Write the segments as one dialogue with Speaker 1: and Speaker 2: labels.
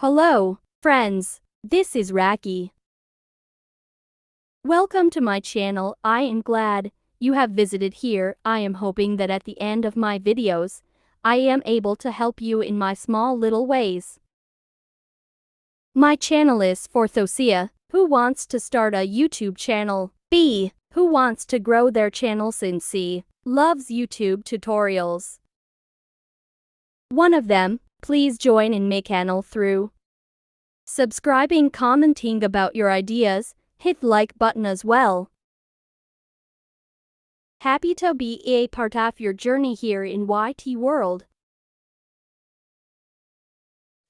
Speaker 1: Hello, friends. This is Raki. Welcome to my channel. I am glad you have visited here. I am hoping that at the end of my videos, I am able to help you in my small little ways. My channel is for Thosia, who wants to start a YouTube channel. B, who wants to grow their channel since C, loves YouTube tutorials. One of them, please join in my channel through subscribing, commenting about your ideas, hit like button as well. Happy to be a part of your journey here in YT world.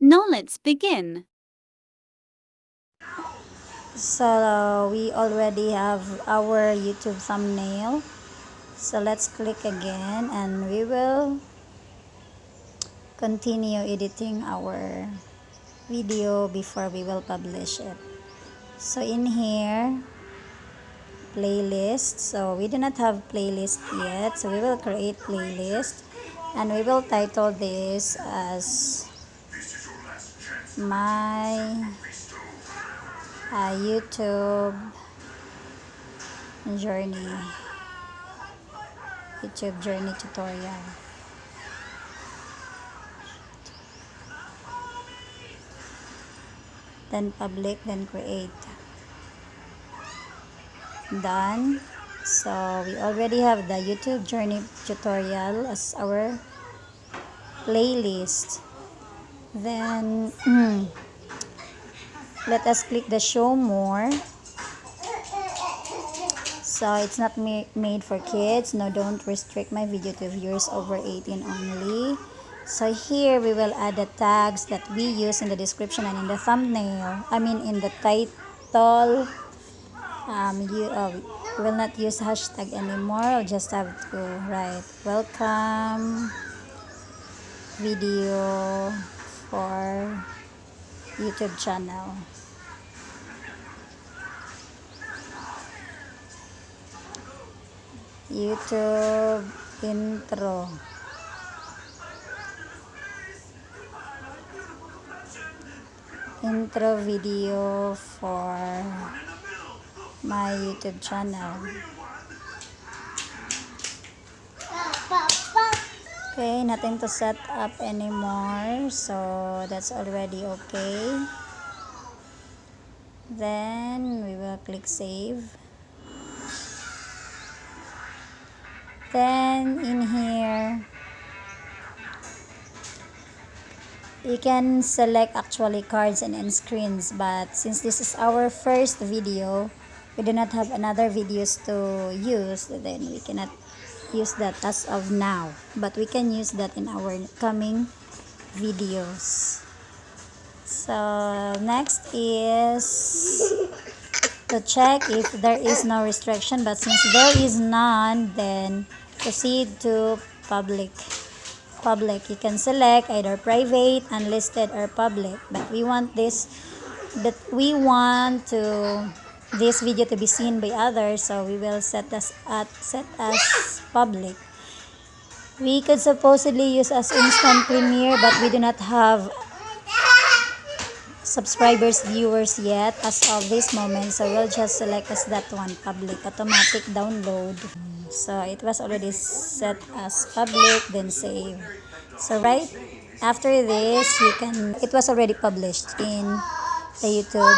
Speaker 2: Now let's begin.
Speaker 3: So we already have our YouTube thumbnail. So let's click again and we will continue editing our video before we will publish it. So in here, playlist. So we do not have playlist yet. So we will create playlist and we will title this as my YouTube journey tutorial. Then public, then create. Done. So we already have the YouTube journey tutorial as our playlist. Then let us click the show more. So it's not made for kids. No, don't restrict my video to viewers over 18 only. So here we will add the tags that we use in the description and in the thumbnail. In the title. We will not use hashtag anymore. I'll just have to write welcome video for YouTube channel. YouTube intro video for my YouTube channel. Okay, nothing to set up anymore, so that's already okay. Then we will click save. Then in here you can select actually cards and end screens, but since this is our first video, we do not have another videos to use, then we cannot use that as of now, but we can use that in our coming videos. So next is to check if there is no restriction, but since there is none, then proceed to public. You can select either private, unlisted, or public, but we want this video to be seen by others, so we will set as public. We could supposedly use as instant premiere, but we do not have subscribers, viewers yet as of this moment, so we'll just select as that one, public, automatic download. So it was already set as public, then save. So right after this, it was already published in the YouTube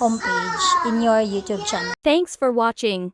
Speaker 3: homepage in your YouTube channel.
Speaker 1: Thanks for watching.